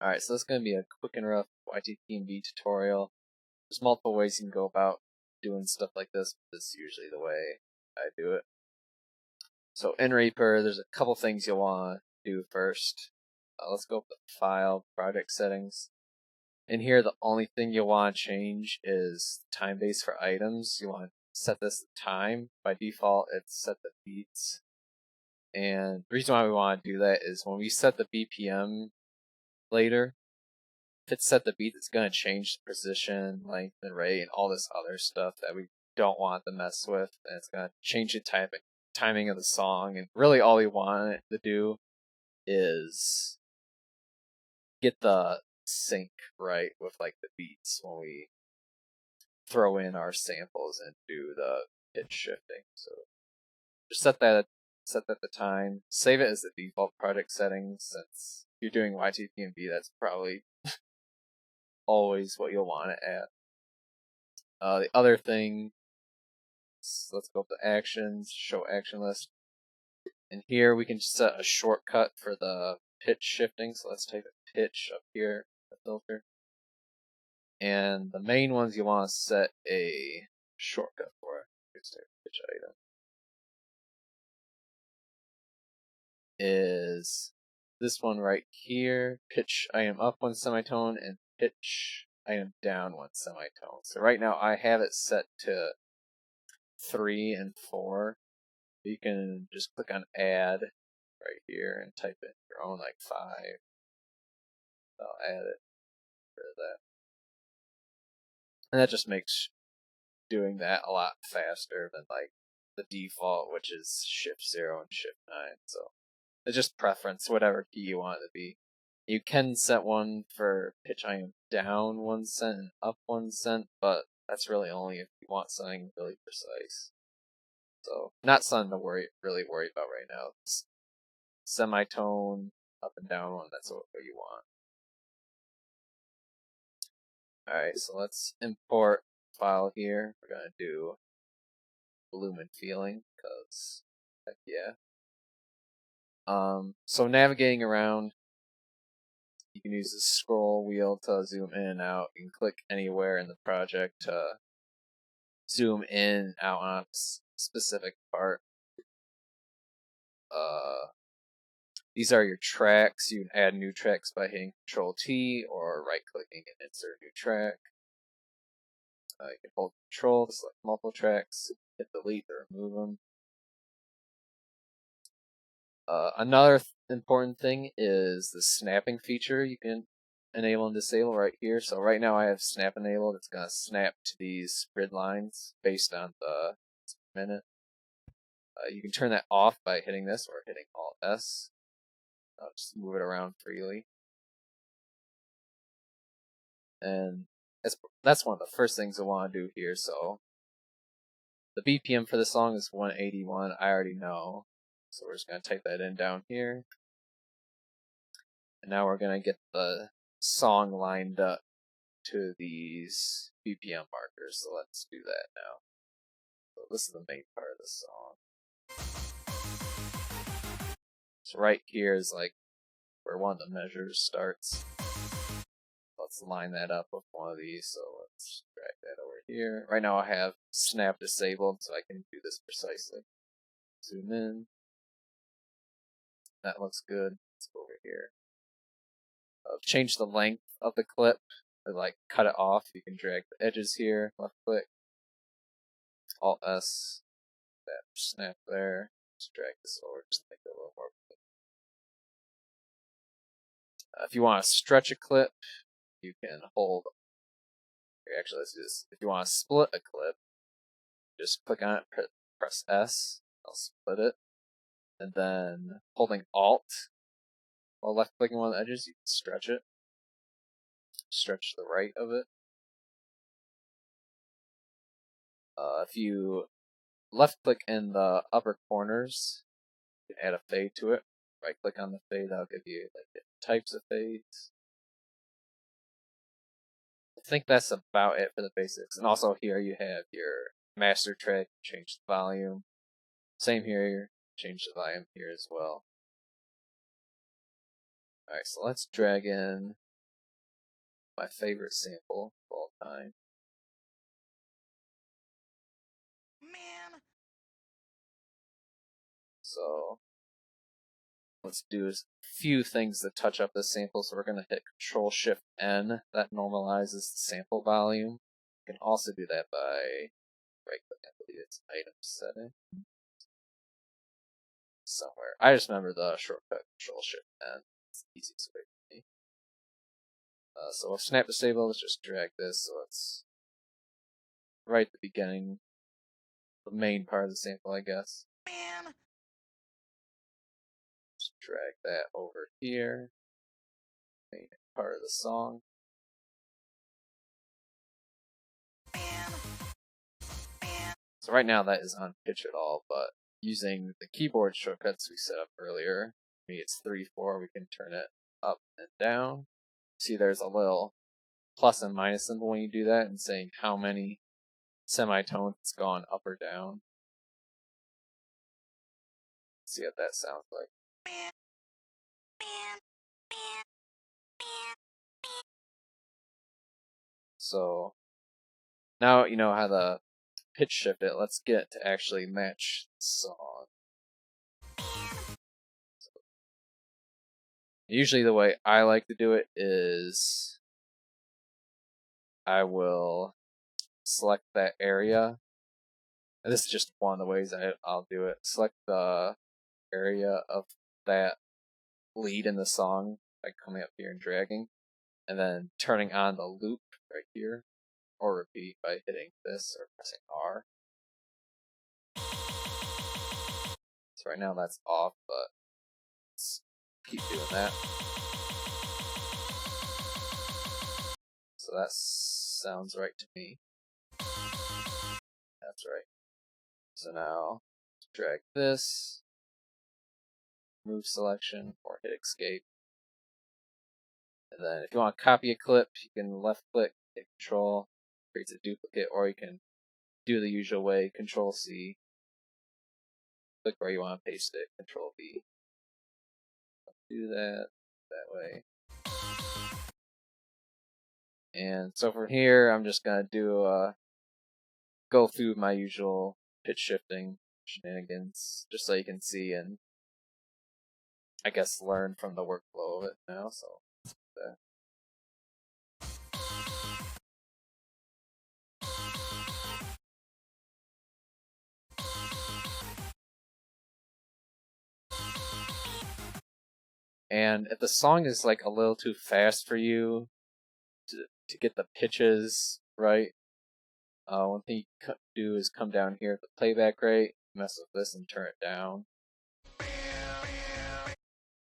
Alright, so this is going to be a quick and rough Ytpmv tutorial. There's multiple ways you can go about doing stuff like this, but this is usually the way I do it. So in Reaper, there's a couple things you'll want to do first. Let's go up to File, Project Settings. In here, the only thing you'll want to change is time base for items. You want to set this to time. By default, it's set to beats. And the reason why we want to do that is when we set the BPM later, if it's set the beat, it's going to change the position, length, and rate, and all this other stuff that we don't want to mess with. And it's going to change the timing of the song. And really all we want it to do is get the sync right with like the beats when we throw in our samples and do the pitch shifting. So just set that to time. Save it as the default project settings. Since you're doing Ytpmv, that's probably always what you'll want it at. The other thing, let's go up to actions, show action list. And here we can set a shortcut for the pitch shifting. So let's type a pitch up here, the filter. And the main ones you want to set a shortcut for. Pitch item is this one right here, pitch item up 1 semitone and pitch item down 1 semitone. So right now I have it set to 3 and 4. You can just click on add right here and type in your own like 5. I'll add it for that. And that just makes doing that a lot faster than like the default, which is shift 0 and shift 9. So it's just preference, whatever key you want it to be. You can set one for pitch item down 1 cent and up 1 cent, but that's really only if you want something really precise. So not something to really worry about right now. It's semitone, up and down one, that's what you want. Alright, so let's import file here. We're going to do bloom and feeling, because heck yeah. So navigating around, you can use the scroll wheel to zoom in and out. You can click anywhere in the project to zoom in and out on a specific part. These are your tracks. You can add new tracks by hitting Control T or right clicking and insert new track. You can hold Control to select multiple tracks, hit delete to remove them. Another important thing is the snapping feature you can enable and disable right here. So right now I have snap enabled. It's going to snap to these grid lines based on the minute. You can turn that off by hitting this or hitting Alt S. I'll just move it around freely. And that's one of the first things I want to do here. So the BPM for the song is 181. I already know. So we're just going to type that in down here. And now we're going to get the song lined up to these BPM markers. So let's do that now. So this is the main part of the song. So right here is like where one of the measures starts. Let's line that up with one of these. So let's drag that over here. Right now I have snap disabled, so I can do this precisely. Zoom in. That looks good. Let's go over here. Change the length of the clip, or like cut it off. You can drag the edges here, left click, Alt S, that snap there. Just drag this over, just make it a little more. If you want to stretch a clip, you can hold. Actually, let's do this. If you want to split a clip, just click on it, press S, I'll split it, and then holding Alt while left clicking one of the edges, you can stretch it. Stretch the right of it. If you left click in the upper corners, you can add a fade to it. Right click on the fade, that'll give you like different types of fades. I think that's about it for the basics. And also here you have your master track, change the volume. Same here, change the volume here as well. Alright, so let's drag in my favorite sample of all time. Man. So let's do a few things that touch up this sample. So we're going to hit Control-Shift-N. That normalizes the sample volume. You can also do that by right-clicking. I believe it's item setting somewhere. I just remember the shortcut Control-Shift-N. It's the easiest way for me. So we'll snap disable. Let's just drag this so it's right at the beginning, the main part of the sample, I guess. Man. Just drag that over here, main part of the song. So right now that is on pitch at all, but using the keyboard shortcuts we set up earlier, maybe it's 3-4, we can turn it up and down. See, there's a little plus and minus symbol when you do that, and saying how many semitones it's gone up or down. Let's see what that sounds like. So now you know how to pitch shift it. Let's get it to actually match the song. So usually the way I like to do it is I will select that area. And this is just one of the ways I'll do it. Select the area of that lead in the song by coming up here and dragging, and then turning on the loop right here, or repeat by hitting this or pressing R. So right now that's off, but let's keep doing that. So that sounds right to me. That's right. So now drag this, move selection, or hit escape. And then if you want to copy a clip, you can left click, hit Control, creates a duplicate, or you can do the usual way, Control C, click where you want to paste it, Control V. Do that way. And so from here, I'm just gonna do go through my usual pitch shifting shenanigans, just so you can see and I guess learn from the workflow of it now. So let's do that. And if the song is like a little too fast for you to get the pitches right, one thing you can do is come down here at the playback rate, mess with this and turn it down.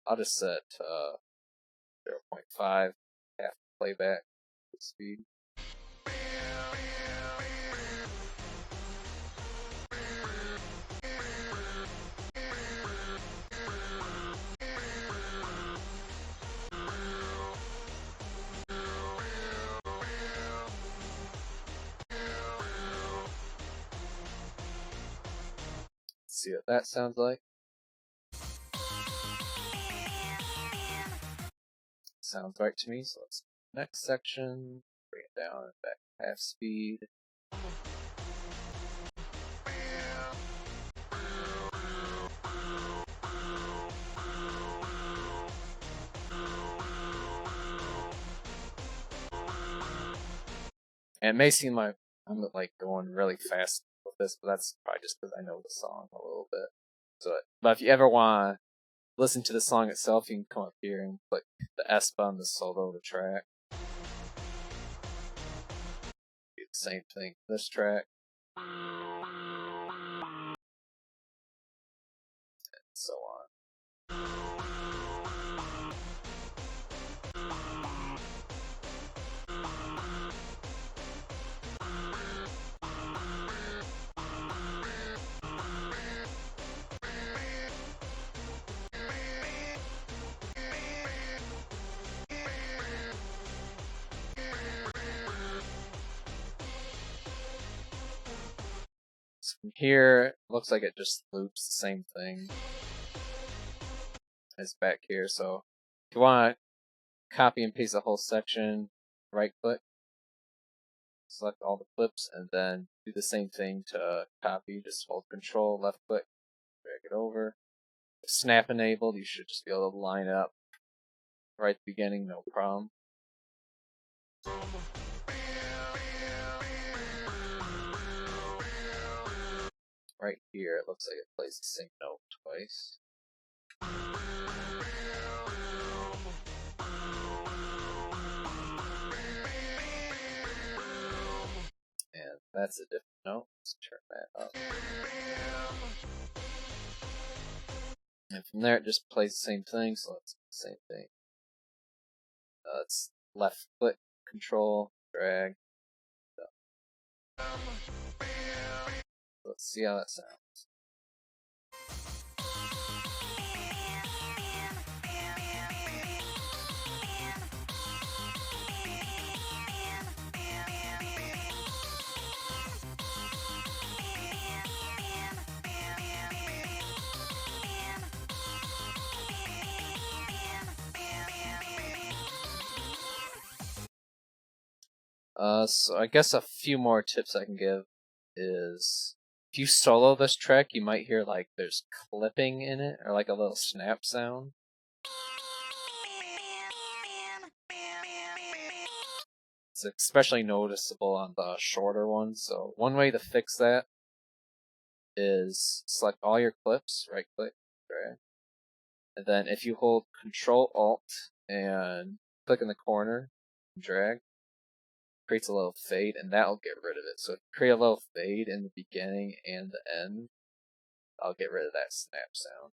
I'll just set 0.5, half playback speed. See what that sounds like. Sounds right to me, so let's next section, bring it down and back to half speed. And it may seem like I'm like going really fast with this, but that's probably just because I know the song a little bit. So, but if you ever want to listen to the song itself, you can come up here and click the S button to solo the track. Do the same thing for this track. And so on. So from here, it looks like it just loops the same thing as back here. So if you want to copy and paste the whole section, right click, select all the clips, and then do the same thing to copy. Just hold Control, left click, drag it over. Snap enabled, you should just be able to line up right at the beginning, no problem. Right here, it looks like it plays the same note twice. And that's a different note. Let's turn that up. And from there, it just plays the same thing, so let's do the same thing. It's left click, Control, drag. Let's see how that sounds. So I guess a few more tips I can give is if you solo this track, you might hear like there's clipping in it or like a little snap sound. It's especially noticeable on the shorter ones. So one way to fix that is select all your clips, right click, drag, and then if you hold Control Alt and click in the corner, drag, creates a little fade, and that'll get rid of it. So if you create a little fade in the beginning and the end, I'll get rid of that snap sound.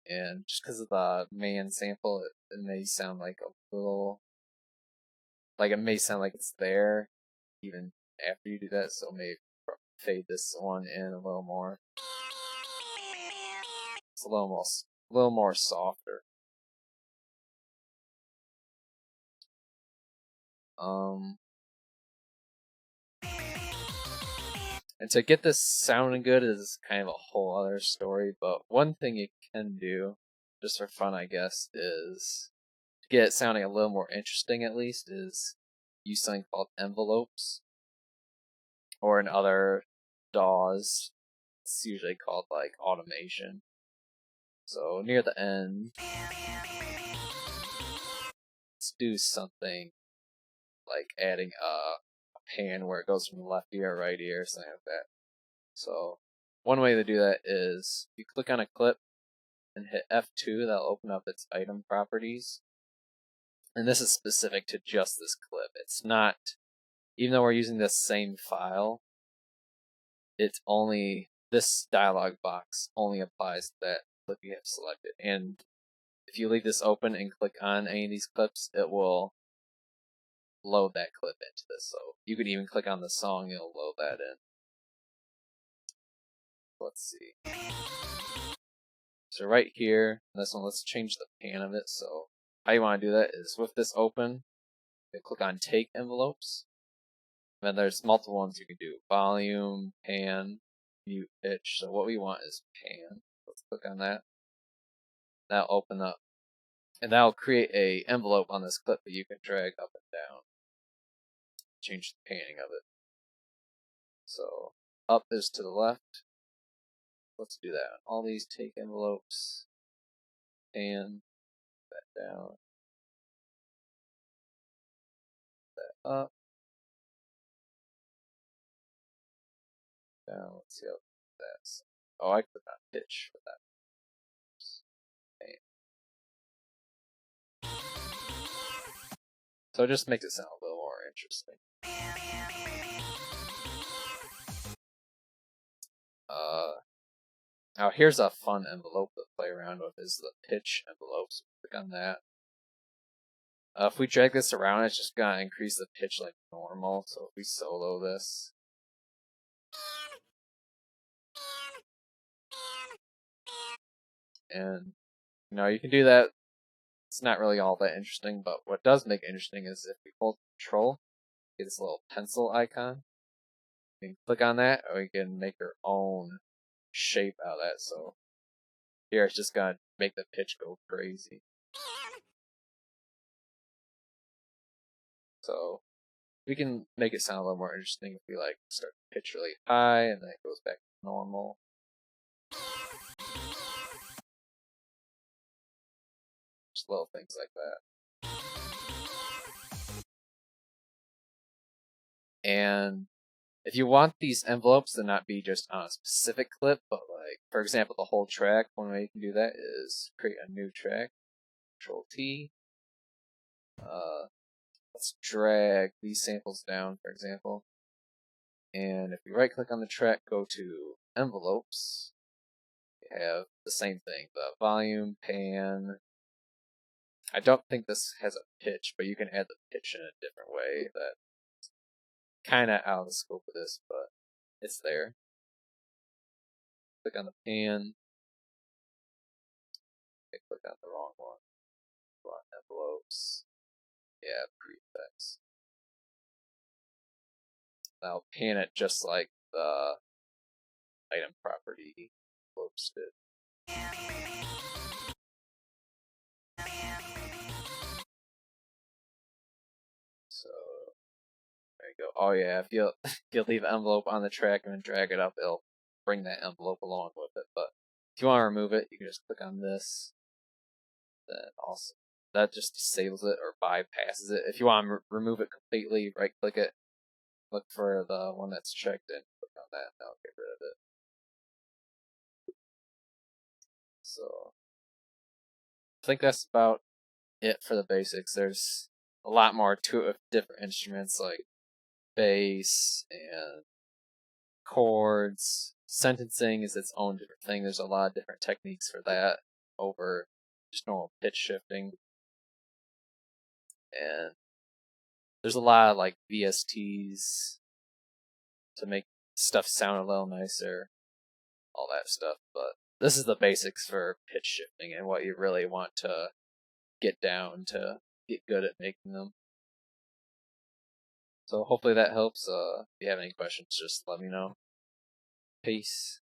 And just because of the man sample, it may sound like a little, like it may sound like it's there even after you do that, so maybe fade this one in a little more. It's a little more softer. And to get this sounding good is kind of a whole other story, but one thing you can do, just for fun I guess, is to get it sounding a little more interesting at least, is use something called envelopes. Or in other DAWs, it's usually called like automation. So near the end, let's do something like adding a pan where it goes from the left ear, right ear, something like that. So one way to do that is you click on a clip and hit F2, that'll open up its item properties. And this is specific to just this clip. It's not, even though we're using this same file, it's only, this dialog box only applies to that clip you have selected. And if you leave this open and click on any of these clips, it will load that clip into this. So you could even click on the song, it'll load that in. Let's see. So right here, this one, let's change the pan of it. So how you want to do that is with this open, you click on Take Envelopes. And then there's multiple ones you can do. Volume, pan, mute, pitch. So what we want is pan. Let's click on that. That'll open up. And that'll create a envelope on this clip that you can drag up and down. Change the panning of it. So up is to the left. Let's do that. All these take envelopes. Pan that down. That up. Down. Let's see how that's. Oh, I click on pitch for that. So it just makes it sound a little more interesting. Now here's a fun envelope to play around with, is the pitch envelope. So click on that. If we drag this around, it's just gonna increase the pitch like normal. So if we solo this, and you can do that. It's not really all that interesting, but what does make it interesting is if we hold Control, get this little pencil icon. We can click on that, or we can make our own shape out of that. So here it's just gonna make the pitch go crazy. So we can make it sound a little more interesting if we like start the pitch really high and then it goes back to normal. Just little things like that. And if you want these envelopes to not be just on a specific clip, but like, for example, the whole track, one way you can do that is create a new track. Control T. Let's drag these samples down, for example. And if we right click on the track, go to envelopes, we have the same thing, the volume, pan. I don't think this has a pitch, but you can add the pitch in a different way. That's kind of out of the scope of this, but it's there. Click on the pan. I click on the wrong one. Go on envelopes. Yeah, prefix. Now pan it just like the item property envelopes did. So there you go. Oh yeah, if you if you leave an envelope on the track and then drag it up, it'll bring that envelope along with it. But if you want to remove it, you can just click on this. Then also that just disables it or bypasses it. If you want to remove it completely, right click it, look for the one that's checked and click on that, and that'll get rid of it. So I think that's about it for the basics. There's a lot more to it with different instruments like bass and chords. Sentencing is its own different thing. There's a lot of different techniques for that over just normal pitch shifting. And there's a lot of like VSTs to make stuff sound a little nicer, all that stuff. But this is the basics for pitch shifting and what you really want to get down to get good at making them. So hopefully that helps. If you have any questions, just let me know. Peace.